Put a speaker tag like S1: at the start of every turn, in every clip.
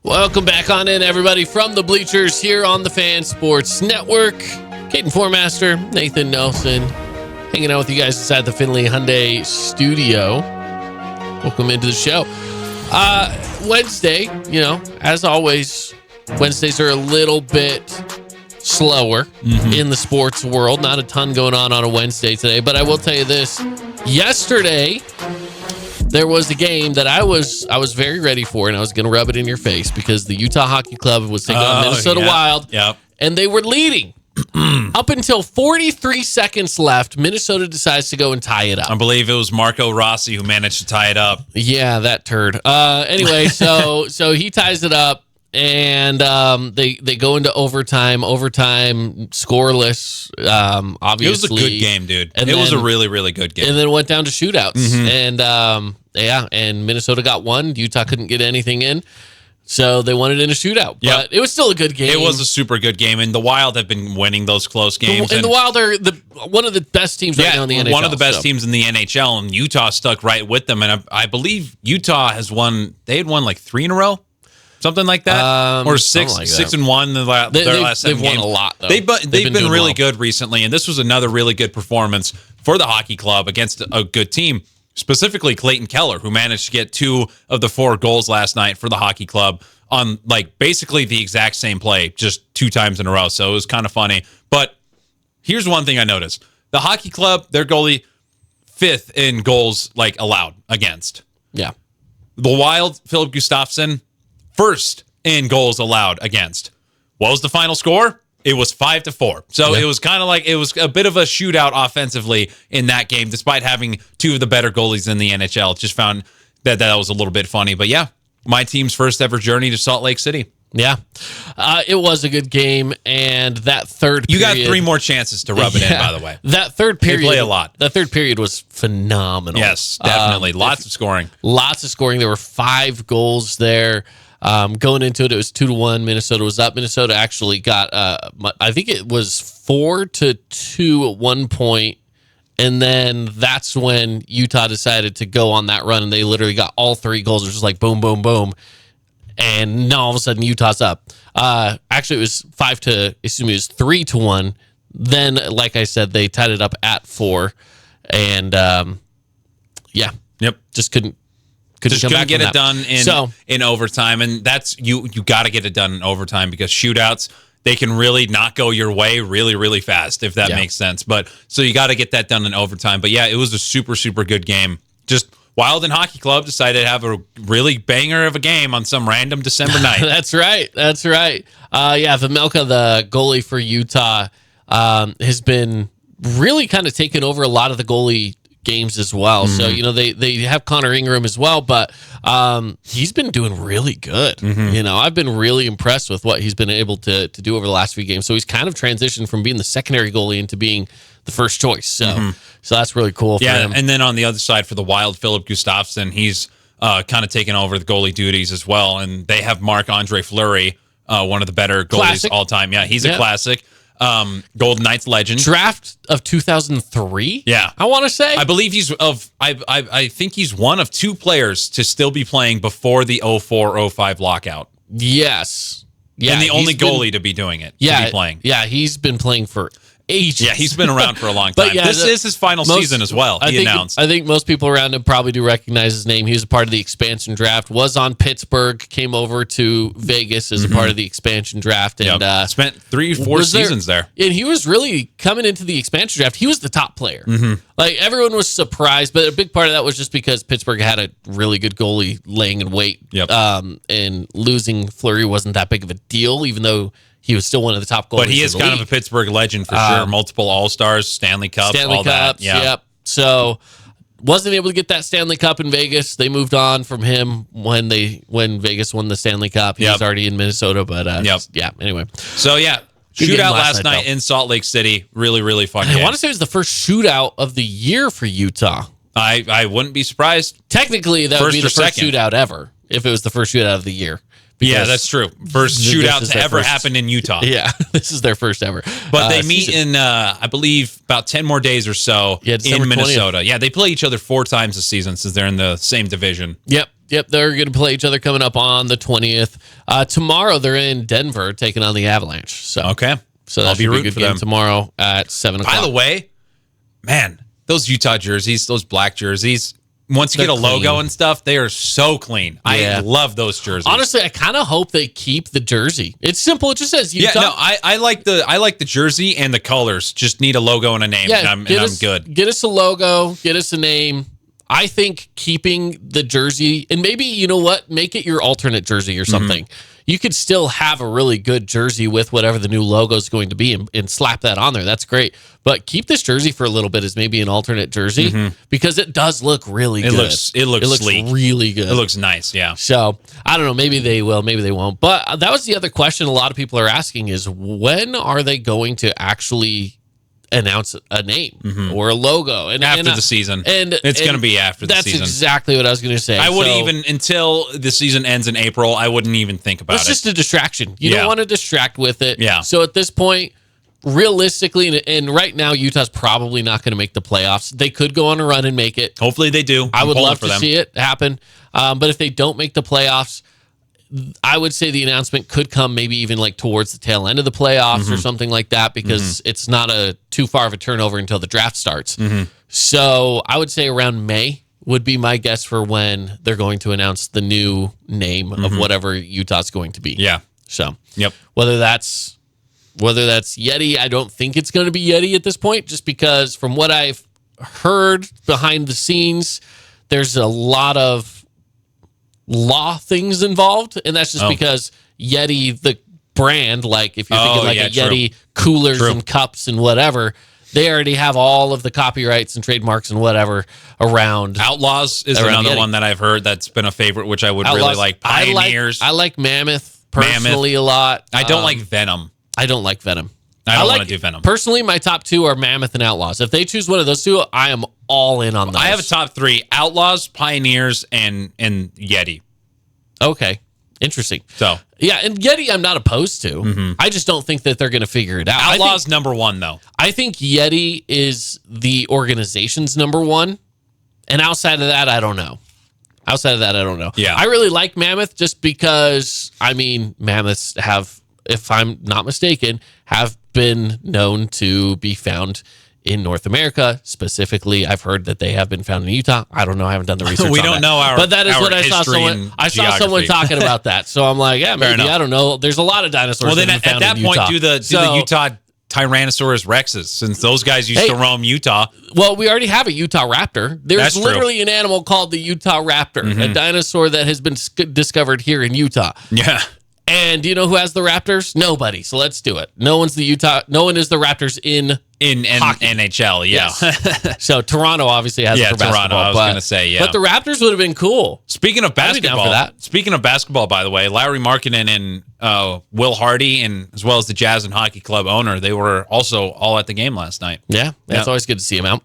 S1: Welcome back on in, everybody, from the bleachers here on the Fan Sports Network. Kaden Formaster, Nathan Nelson, hanging out with you guys inside the Finley Hyundai studio. Welcome into the show. Wednesday, as always, Wednesdays are a little bit slower in the sports world. Not a ton going on a Wednesday today, but I will tell you this. Yesterday, there was a game that I was very ready for, and I was going to rub it in your face because the Utah Hockey Club was taking on Minnesota Wild, and they were leading. Up until 43 seconds left, Minnesota decides to go and tie it up.
S2: I believe it was Marco Rossi who managed to tie it up.
S1: Yeah, that turd. Anyway, so he ties it up, and they go into overtime. Overtime, scoreless. Obviously,
S2: it was a good game, dude. And it was a really, really good game.
S1: And then it went down to shootouts, and Minnesota got one. Utah couldn't get anything in. So they won it in a shootout, but it was still a good game.
S2: It was a super good game, and the Wild have been winning those close games.
S1: And the Wild are one of the best teams right now in the NHL.
S2: One of the best teams in the NHL, and Utah stuck right with them. And I believe Utah has won. They had won like 3 in a row, something like that, or six and 1 their last 7 games.
S1: They've won a lot, though.
S2: They've been really good recently, and this was another really good performance for the hockey club against a good team. Specifically, Clayton Keller, who managed to get 2 of the 4 goals last night for the hockey club on basically the exact same play, just 2 times in a row. So it was kind of funny. But here's one thing I noticed. The hockey club, their goalie, 5th in goals allowed against.
S1: Yeah.
S2: The Wild, Philip Gustafsson, 1st in goals allowed against. What was the final score? It was 5-4. So it was kind of it was a bit of a shootout offensively in that game, despite having 2 of the better goalies in the NHL. Just found that was a little bit funny. But yeah, my team's first ever journey to Salt Lake City.
S1: Yeah. It was a good game. And that third period.
S2: You got 3 more chances to rub it in, by the way.
S1: That third period.
S2: They play a lot.
S1: That third period was phenomenal.
S2: Yes, definitely. Lots of scoring.
S1: Lots of scoring. There were 5 goals there. Going into it, it was 2-1. Minnesota was up. Minnesota actually got, I think it was 4-2 at one point, and then that's when Utah decided to go on that run, and they literally got all 3 goals. It was just like boom, boom, boom, and now all of a sudden Utah's up. Actually, it was 3-1. Then, like I said, they tied it up at 4, and just couldn't
S2: get it done in overtime, and that's you got to get it done in overtime because shootouts, they can really not go your way really, really fast, if that makes sense. But so you got to get that done in overtime. But yeah, it was a super, super good game. Just Wild and Hockey Club decided to have a really banger of a game on some random December night.
S1: That's right. Vejmelka, the goalie for Utah, has been really kind of taking over a lot of the goalie games as well. So, they have Connor Ingram as well, but he's been doing really good. I've been really impressed with what he's been able to do over the last few games. So he's kind of transitioned from being the secondary goalie into being the first choice. So that's really cool for him.
S2: And then on the other side for the Wild, Philip Gustafsson, he's kind of taken over the goalie duties as well. And they have Marc-Andre Fleury, one of the better goalies all time. Yeah, he's a classic. Golden Knights legend.
S1: Draft of 2003?
S2: Yeah.
S1: I want to say.
S2: I believe I think he's one of 2 players to still be playing before the 04-05 lockout.
S1: Yes. Yeah.
S2: And the only goalie to be doing it. To be playing.
S1: Yeah, he's been playing for ages.
S2: Yeah, he's been around for a long time. This is his final season as well, he announced.
S1: I think most people around him probably do recognize his name. He was a part of the expansion draft, was on Pittsburgh, came over to Vegas as a part of the expansion draft. And
S2: spent 3-4 seasons there.
S1: And he was really, coming into the expansion draft, he was the top player. Everyone was surprised, but a big part of that was just because Pittsburgh had a really good goalie laying in wait. And losing Fleury wasn't that big of a deal, even though he was still one of the top goalies.
S2: But he is kind of a Pittsburgh legend for sure. Multiple All-Stars, Stanley Cups, all that.
S1: Yep. So wasn't able to get that Stanley Cup in Vegas. They moved on from him when Vegas won the Stanley Cup. He was already in Minnesota, but anyway.
S2: So shootout last night in Salt Lake City. Really, really fun game.
S1: I want to say it was the first shootout of the year for Utah.
S2: I wouldn't be surprised.
S1: Technically, that would be the first shootout ever if it was the first shootout of the year.
S2: Yeah, that's true. First shootout to ever happen in Utah.
S1: Yeah, this is their first ever.
S2: But they meet in, I believe, about 10 more days or so in Minnesota. 20th. Yeah, they play each other 4 times this season since they're in the same division.
S1: Yep. Yep, they're going to play each other coming up on the 20th. Tomorrow, they're in Denver taking on the Avalanche. So
S2: Okay.
S1: So that'll be a good game tomorrow at 7 o'clock.
S2: By the way, man, those Utah jerseys, those black jerseys, once you get a logo and stuff, they are so clean. Yeah. I love those jerseys.
S1: Honestly, I kind of hope they keep the jersey. It's simple. It just says Utah.
S2: Yeah, no, I like the jersey and the colors. Just need a logo and a name, and I'm good.
S1: Get us a logo. Get us a name. I think keeping the jersey, and maybe, you know what, make it your alternate jersey or something. You could still have a really good jersey with whatever the new logo is going to be and slap that on there. That's great. But keep this jersey for a little bit as maybe an alternate jersey because it does look really good.
S2: It looks sleek.
S1: Really good.
S2: It looks nice, yeah.
S1: So, I don't know. Maybe they will. Maybe they won't. But that was the other question a lot of people are asking is when are they going to actually announce a name or a logo
S2: after the season, and it's going to be after the season.
S1: That's exactly what I was going to say.
S2: I wouldn't even until the season ends in April. I wouldn't even think about it.
S1: It's just a distraction. You don't want to distract with it.
S2: Yeah.
S1: So at this point, realistically, and right now, Utah's probably not going to make the playoffs. They could go on a run and make it.
S2: Hopefully, they do.
S1: I would love to see it happen. But if they don't make the playoffs, I would say the announcement could come maybe even like towards the tail end of the playoffs or something like that because it's not too far of a turnover until the draft starts. So I would say around May would be my guess for when they're going to announce the new name of whatever Utah's going to be.
S2: Yeah.
S1: So whether that's Yeti, I don't think it's going to be Yeti at this point, just because from what I've heard behind the scenes, there's a lot of law things involved, and that's just because Yeti, the brand, like if you're thinking like a Yeti coolers and cups and whatever, they already have all of the copyrights and trademarks and whatever around.
S2: Outlaws is another one that I've heard that's been a favorite, which I would really like. Pioneers.
S1: I like Mammoth personally a lot.
S2: I don't like Venom.
S1: I don't like Venom.
S2: I don't want to do Venom.
S1: Personally, my top two are Mammoth and Outlaws. If they choose one of those two, I am all in on those.
S2: I have a top three: Outlaws, Pioneers, and Yeti.
S1: Okay. Interesting.
S2: So
S1: yeah, and Yeti I'm not opposed to. I just don't think that they're going to figure it out.
S2: Outlaws number one, though.
S1: I think Yeti is the organization's number one. And outside of that, I don't know.
S2: Yeah.
S1: I really like Mammoth just because, I mean, mammoths have, if I'm not mistaken, have been known to be found in North America. Specifically, I've heard that they have been found in Utah. I don't know. I haven't done the research.
S2: We don't know
S1: but that is what I saw someone. I saw someone talking about that. So I'm like, yeah, maybe. I don't know. There's a lot of dinosaurs.
S2: Well, then at that point, do the Utah Tyrannosaurus Rexes, since those guys used to roam Utah.
S1: Well, we already have a Utah raptor. There's literally an animal called the Utah raptor, a dinosaur that has been discovered here in Utah.
S2: Yeah.
S1: And do you know who has the Raptors? Nobody. So let's do it. No one is the Raptors in
S2: NHL. Yeah.
S1: Yes. So Toronto obviously has it for basketball.
S2: Toronto. I was going to say, yeah.
S1: But the Raptors would have been cool.
S2: Speaking of basketball, by the way, Larry Markkinen and Will Hardy, and as well as the Jazz and Hockey Club owner, they were also all at the game last night.
S1: Yeah, that's always good to see them out.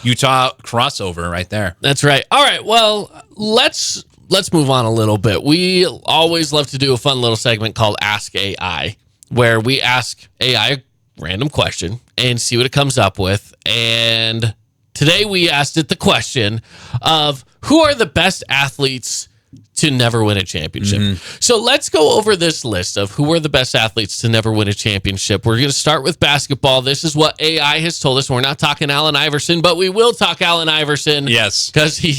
S2: Utah crossover right there.
S1: That's right. All right. Well, let's move on a little bit. We always love to do a fun little segment called Ask AI, where we ask AI a random question and see what it comes up with. And today we asked it the question of who are the best athletes to never win a championship. So let's go over this list of who are the best athletes to never win a championship. We're going to start with basketball. This is what AI has told us. We're not talking Allen Iverson, but we will talk Allen Iverson.
S2: Yes.
S1: Because he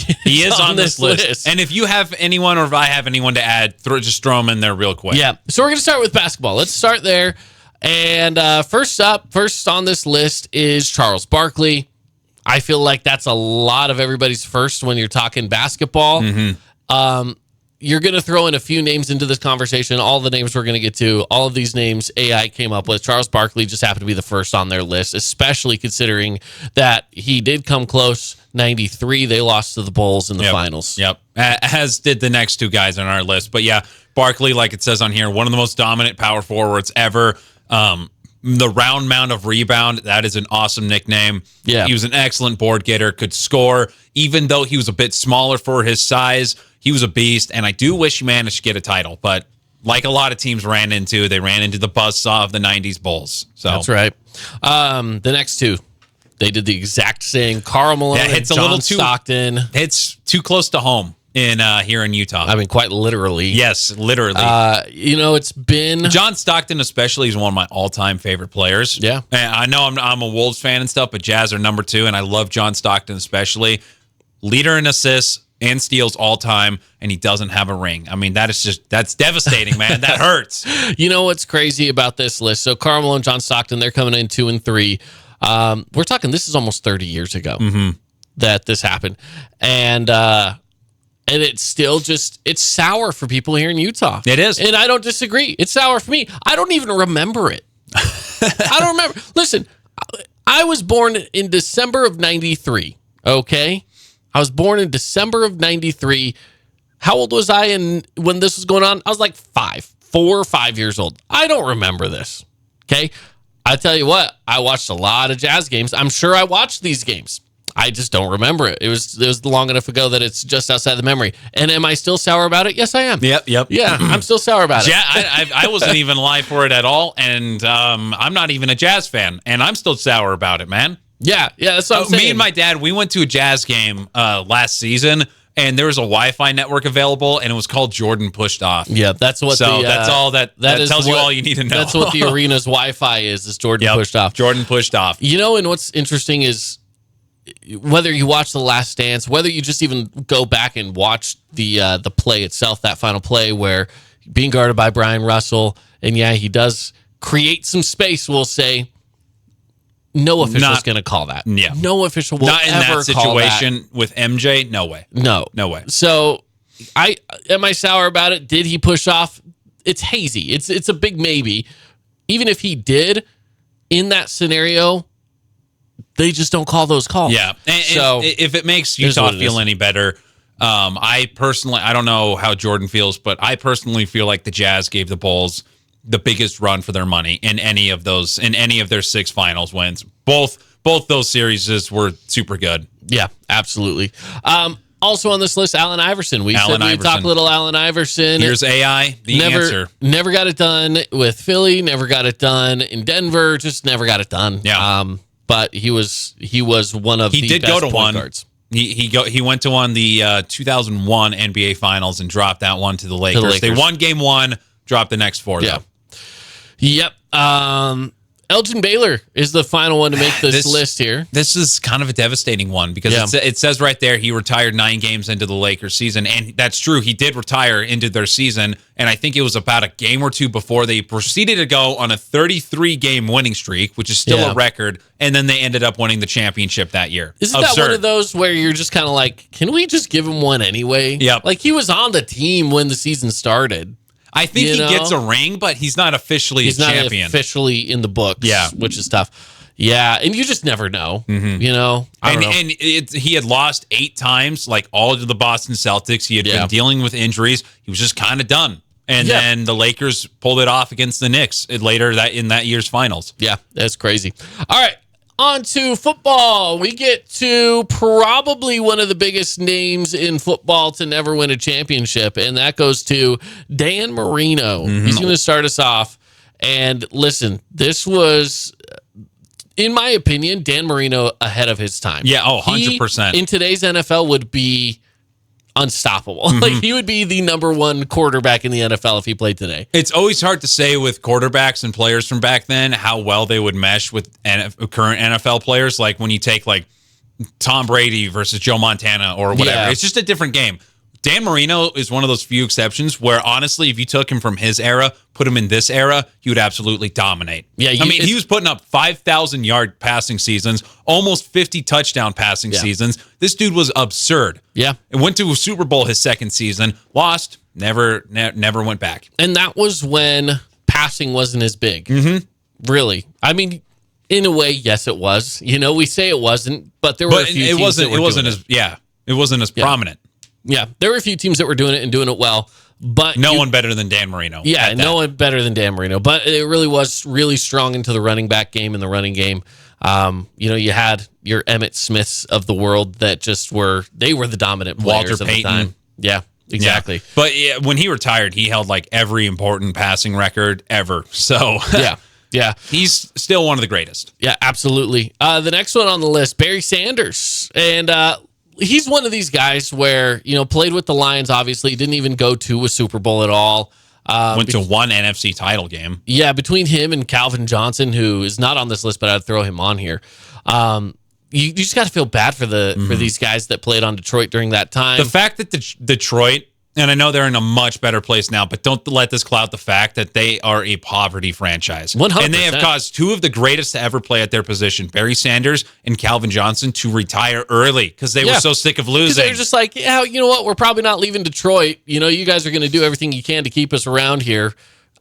S1: is on this list.
S2: And if you have anyone, or if I have anyone to add, just throw them in there real quick.
S1: Yeah. So we're going to start with basketball. Let's start there. And first on this list is Charles Barkley. I feel like that's a lot of everybody's first when you're talking basketball. You're going to throw in a few names into this conversation. All the names we're going to get to, all of these names AI came up with. Charles Barkley just happened to be the first on their list, especially considering that he did come close. 93, they lost to the Bulls in the finals.
S2: Yep, as did the next two guys on our list. But yeah, Barkley, like it says on here, one of the most dominant power forwards ever. The round mound of rebound, that is an awesome nickname.
S1: Yeah.
S2: He was an excellent board getter, could score. Even though he was a bit smaller for his size, he was a beast, and I do wish he managed to get a title. But like a lot of teams ran into the buzzsaw of the 90s Bulls. So
S1: that's right. The next two, they did the exact same. Karl Malone and John Stockton.
S2: It's too close to home. in here in Utah.
S1: I mean, quite literally.
S2: Yes, literally.
S1: It's been
S2: John Stockton especially is one of my all-time favorite players.
S1: Yeah.
S2: And I know I'm a Wolves fan and stuff, but Jazz are number 2, and I love John Stockton especially. Leader in assists and steals all time, and he doesn't have a ring. I mean, that's devastating, man. That hurts.
S1: You know what's crazy about this list? So Carmelo and John Stockton, they're coming in 2 and 3. We're talking, this is almost 30 years ago that this happened. And it's still it's sour for people here in Utah.
S2: It is.
S1: And I don't disagree. It's sour for me. I don't even remember it. I don't remember. Listen, I was born in December of 93. Okay. I was born in December of 93. How old was I when this was going on? I was like 4 or 5 years old. I don't remember this. Okay. I tell you what, I watched a lot of Jazz games. I'm sure I watched these games. I just don't remember it. It was long enough ago that it's just outside the memory. And am I still sour about it? Yes, I am.
S2: Yep.
S1: Yeah, I'm still sour about it.
S2: Yeah, I wasn't even alive for it at all, and I'm not even a Jazz fan, and I'm still sour about it, man.
S1: Yeah, that's what I'm saying.
S2: Me and my dad, we went to a Jazz game last season, and there was a Wi-Fi network available, and it was called Jordan Pushed Off.
S1: Yeah, that's what.
S2: So that's all that tells you all you need to know.
S1: That's what the arena's Wi-Fi is Jordan Pushed Off.
S2: Jordan Pushed Off.
S1: You know, and what's interesting is whether you watch The Last Dance, whether you just even go back and watch the play itself, that final play where being guarded by Brian Russell, and yeah, he does create some space, we'll say. No official's going to call that.
S2: Yeah.
S1: No official will
S2: not in
S1: ever
S2: that situation with MJ. No way.
S1: No
S2: way.
S1: So, am I sour about it? Did he push off? It's hazy. It's a big maybe. Even if he did, in that scenario, they just don't call those calls.
S2: Yeah. And
S1: so
S2: if it makes Utah feel any better, I personally, I don't know how Jordan feels, but I personally feel like the Jazz gave the Bulls the biggest run for their money in any of their 6 finals wins. Both those series were super good.
S1: Yeah, absolutely. Also on this list, Allen Iverson. We said we'd talk a little Allen Iverson.
S2: Here's AI, the answer.
S1: Never got it done with Philly, never got it done in Denver, just never got it done.
S2: Yeah.
S1: But he was one of the best point guards.
S2: He went to one the 2001 NBA Finals and dropped that one to the Lakers. They won game 1, dropped the next 4 though.
S1: Yep. Elgin Baylor is the final one to make this list here.
S2: This is kind of a devastating one because it says right there he retired 9 games into the Lakers season, and that's true. He did retire into their season, and I think it was about a game or 2 before they proceeded to go on a 33-game winning streak, which is still a record, and then they ended up winning the championship that year.
S1: Isn't that one of those where you're just kind of like, can we just give him one anyway?
S2: Yep.
S1: Like, he was on the team when the season started.
S2: I think he gets a ring, but he's not officially a champion.
S1: He's not officially in the books, which is tough. Yeah, and you just never know, you know? I don't know.
S2: And he had lost 8 times, like all to the Boston Celtics. He had been dealing with injuries. He was just kind of done. And then the Lakers pulled it off against the Knicks later in that year's finals.
S1: Yeah, that's crazy. All right. On to football. We get to probably one of the biggest names in football to never win a championship, and that goes to Dan Marino. He's going to start us off. And listen, this was, in my opinion, Dan Marino ahead of his time.
S2: Yeah, 100%.
S1: In today's NFL would be unstoppable. Like, he would be the number 1 quarterback in the NFL if he played today.
S2: It's always hard to say with quarterbacks and players from back then how well they would mesh with current NFL players. Like when you take like Tom Brady versus Joe Montana or whatever. It's just a different game. Dan Marino is one of those few exceptions where, honestly, if you took him from his era, put him in this era, he would absolutely dominate. Yeah, he was putting up 5,000-yard passing seasons, almost 50 touchdown passing seasons. This dude was absurd. Yeah. And went to a Super Bowl his second season, lost, never went back.
S1: And that was when passing wasn't as big. Really. I mean, in a way, yes, it was. You know, we say it wasn't, but there were a few teams that were doing it.
S2: It wasn't as prominent.
S1: Yeah, there were a few teams that were doing it and doing it well, but
S2: no one better than Dan Marino.
S1: Yeah, no one better than Dan Marino. But it really was really strong into the running back game and the running game. You know, you had your Emmitt Smiths of the world that just were the dominant players
S2: Walter
S1: of
S2: Payton.
S1: the time. Yeah, exactly.
S2: Yeah. But when he retired, he held like every important passing record ever. So
S1: yeah,
S2: he's still one of the greatest.
S1: Yeah, absolutely. The next one on the list, Barry Sanders, and he's one of these guys where, played with the Lions, obviously, didn't even go to a Super Bowl at all.
S2: Went to one NFC title game.
S1: Yeah, between him and Calvin Johnson, who is not on this list, but I'd throw him on here. You just got to feel bad for for these guys that played on Detroit during that time.
S2: The fact that Detroit, and I know they're in a much better place now, but don't let this cloud the fact that they are a poverty franchise.
S1: 100%.
S2: And they have caused two of the greatest to ever play at their position, Barry Sanders and Calvin Johnson, to retire early because they were so sick of losing.
S1: They're just like, yeah, you know what? We're probably not leaving Detroit. You guys are going to do everything you can to keep us around here.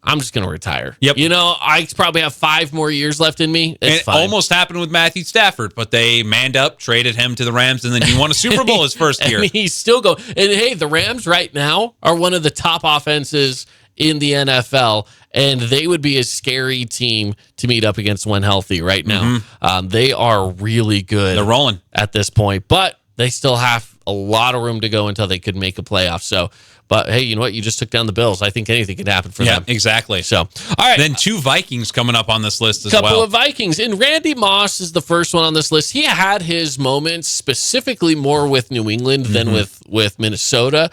S1: I'm just going to retire.
S2: Yep.
S1: I probably have 5 more years left in me. It's fine.
S2: Almost happened with Matthew Stafford, but they manned up, traded him to the Rams, and then he won a Super Bowl his first year.
S1: And he's still going. And hey, the Rams right now are one of the top offenses in the NFL, and they would be a scary team to meet up against when healthy right now. They are really good.
S2: They're rolling
S1: at this point, but they still have a lot of room to go until they could make a playoff. So, but hey, you know what? You just took down the Bills. I think anything could happen for them.
S2: Yeah, exactly.
S1: So, all right.
S2: Then 2 Vikings coming up on this list as well.
S1: Couple of Vikings. And Randy Moss is the first one on this list. He had his moments specifically more with New England than with Minnesota.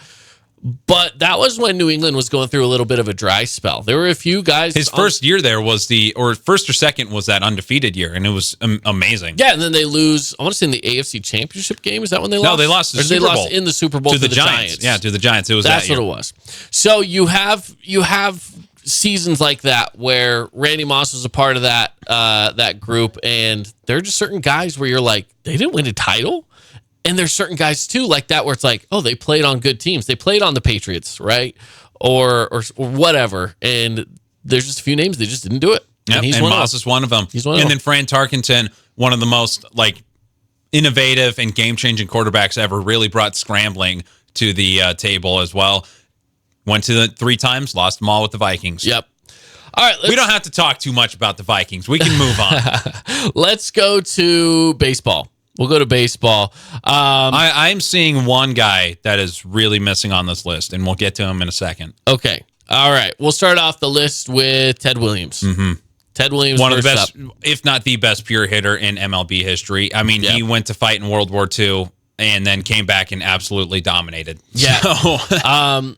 S1: But that was when New England was going through a little bit of a dry spell. There were a few guys.
S2: His first year there was first or second was that undefeated year, and it was amazing.
S1: Yeah, and then they lose, I want to say in the AFC Championship game. Is that when they lost?
S2: No, they lost the Super Bowl.
S1: Lost in the Super Bowl to the Giants.
S2: Yeah, to the Giants. It was
S1: That's
S2: that year.
S1: what it was. So you have seasons like that where Randy Moss was a part of that group, and there are just certain guys where you're like, they didn't win a title. And there's certain guys too like that where it's like, oh, they played on good teams. They played on the Patriots, right? Or whatever. And there's just a few names they just didn't do it.
S2: Yep, and Moss is one of them.
S1: He's one of them.
S2: And then Fran Tarkenton, one of the most innovative and game-changing quarterbacks ever, really brought scrambling to the table as well. Went to the 3 times, lost them all with the Vikings.
S1: Yep. All right.
S2: We don't have to talk too much about the Vikings. We can move on.
S1: Let's go to baseball. We'll go to baseball.
S2: I'm seeing one guy that is really missing on this list, and we'll get to him in a second.
S1: Okay. All right. We'll start off the list with Ted Williams. Ted Williams,
S2: one of the best, if not the best, pure hitter in MLB history. I mean, he went to fight in World War II and then came back and absolutely dominated.
S1: Yeah. So,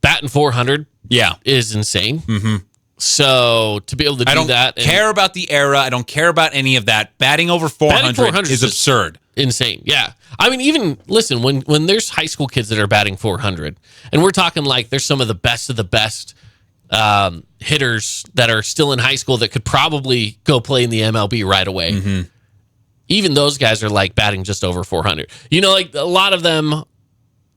S1: batting 400 is insane. So to be able to do that.
S2: I don't care about the era. I don't care about any of that. Batting over 400 is absurd.
S1: Insane. Yeah. I mean, even listen, when there's high school kids that are batting 400, and we're talking like there's some of the best hitters that are still in high school that could probably go play in the MLB right away. Even those guys are like batting just over 400. Like a lot of them,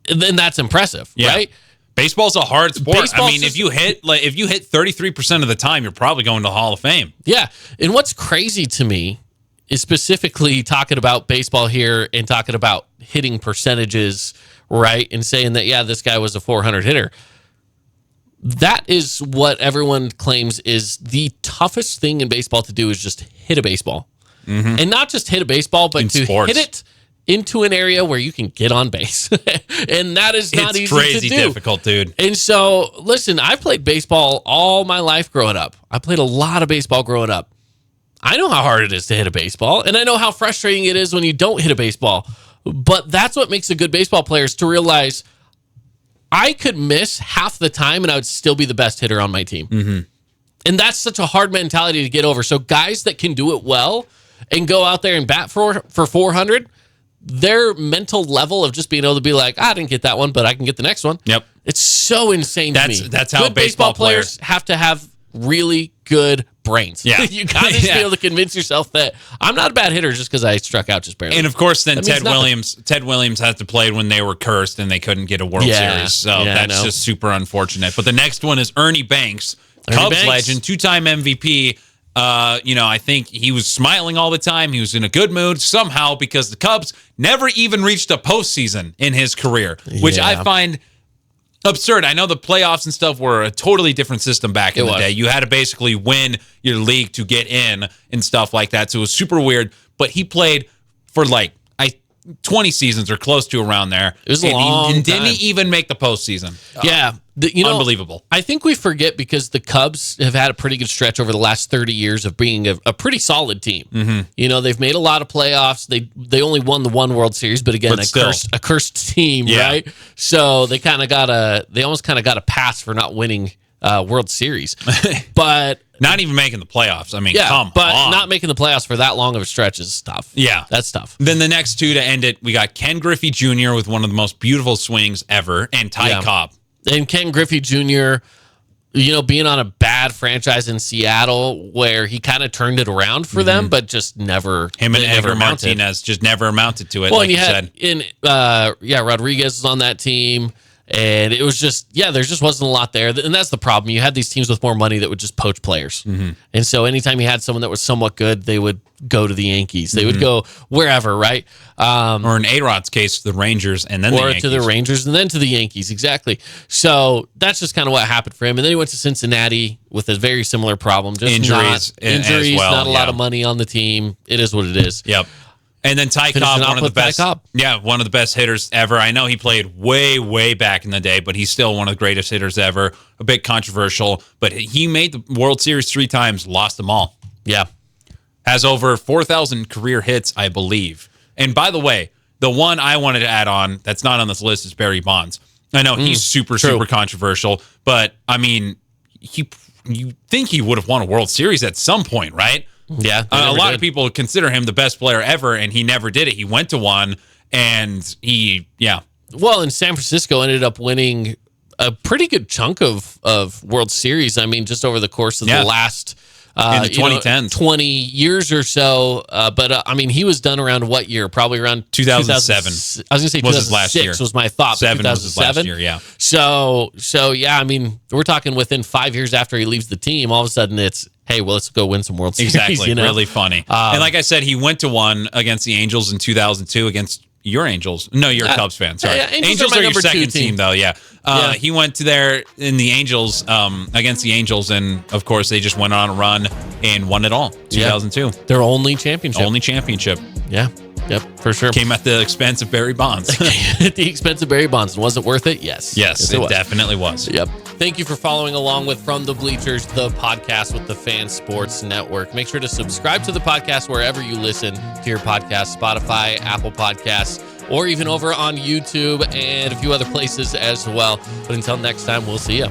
S1: then that's impressive, right?
S2: Baseball's a hard sport. I mean, if you hit 33% of the time, you're probably going to the Hall of Fame.
S1: Yeah. And what's crazy to me is specifically talking about baseball here and talking about hitting percentages, right? And saying that, this guy was a 400 hitter. That is what everyone claims is the toughest thing in baseball to do is just hit a baseball. And not just hit a baseball, but to hit it into an area where you can get on base. And that is not easy to do. It's crazy
S2: difficult, dude.
S1: And so, listen, I played baseball all my life growing up. I played a lot of baseball growing up. I know how hard it is to hit a baseball, and I know how frustrating it is when you don't hit a baseball. But that's what makes a good baseball player is to realize I could miss half the time and I would still be the best hitter on my team. And that's such a hard mentality to get over. So guys that can do it well and go out there and bat for 400, their mental level of just being able to be like, I didn't get that one, but I can get the next one.
S2: Yep.
S1: It's so insane to me.
S2: That's how
S1: good baseball players have to have really good brains.
S2: Yeah.
S1: You got to be able to convince yourself that I'm not a bad hitter just because I struck out just barely.
S2: And of course, then Ted Williams had to play when they were cursed and they couldn't get a World Series. So that's just super unfortunate. But the next one is Ernie Banks, Cubs legend, 2-time MVP. I think he was smiling all the time. He was in a good mood somehow because the Cubs never even reached a postseason in his career, which I find absurd. I know the playoffs and stuff were a totally different system back in the day. You had to basically win your league to get in and stuff like that. So it was super weird. But he played for 20 seasons or close to around there.
S1: It was a long time.
S2: Didn't even make the postseason.
S1: Yeah.
S2: Unbelievable.
S1: I think we forget because the Cubs have had a pretty good stretch over the last 30 years of being a pretty solid team.
S2: Mm-hmm.
S1: They've made a lot of playoffs. They only won the one World Series, but again, a cursed team, right? So they almost kind of got a pass for not winning World Series. But
S2: not even making the playoffs. I mean,
S1: not making the playoffs for that long of a stretch is tough.
S2: Yeah.
S1: That's tough.
S2: Then the next two to end it, we got Ken Griffey Jr. with one of the most beautiful swings ever, and Ty Cobb.
S1: And Ken Griffey Jr., being on a bad franchise in Seattle where he kind of turned it around for them, but just never.
S2: Him and Edgar Martinez just never amounted to it,
S1: well,
S2: like
S1: you
S2: said.
S1: Rodriguez was on that team. And it was just, there just wasn't a lot there. And that's the problem. You had these teams with more money that would just poach players. And so anytime you had someone that was somewhat good, they would go to the Yankees. They would go wherever, right?
S2: Or in A-Rod's case, the Rangers and then the Yankees.
S1: Or to the Rangers and then to the Yankees, exactly. So that's just kind of what happened for him. And then he went to Cincinnati with a very similar problem. Just
S2: injuries as well,
S1: not a lot of money on the team. It is what it is.
S2: Yep. And then Ty Cobb, one of the best hitters ever. I know he played way, way back in the day, but he's still one of the greatest hitters ever. A bit controversial, but he made the World Series 3 times, lost them all.
S1: Yeah.
S2: Has over 4,000 career hits, I believe. And by the way, the one I wanted to add on that's not on this list is Barry Bonds. I know he's super controversial, but I mean, you think he would have won a World Series at some point, right?
S1: Yeah.
S2: A lot of people consider him the best player ever, and he never did it. He went to one, and
S1: Well, and San Francisco ended up winning a pretty good chunk of World Series. I mean, just over the course of the last
S2: in the 2010s,
S1: 20 years or so. But I mean, he was done around what year? Probably around
S2: 2007.
S1: I was going to say 2006 was my thought.
S2: 7 was his last year, yeah.
S1: So yeah, I mean, we're talking within 5 years after he leaves the team, all of a sudden it's, hey, well, let's go win some World Series.
S2: Exactly, really funny. And like I said, he went to one against the Angels in 2002 against your Angels. No, you're a Cubs fan. Sorry.
S1: Yeah,
S2: Angels are your second team, though, yeah. He went to there in the Angels, against the Angels, and, of course, they just went on a run and won it all, 2002.
S1: Their only championship.
S2: Only championship.
S1: Yeah. Yep, for sure.
S2: Came at the expense of Barry Bonds.
S1: At the expense of Barry Bonds. And was it worth it? Yes.
S2: Yes, it definitely was.
S1: Yep. Thank you for following along with From the Bleachers, the podcast with the Fan Sports Network. Make sure to subscribe to the podcast wherever you listen to your podcast, Spotify, Apple Podcasts, or even over on YouTube and a few other places as well. But until next time, we'll see you.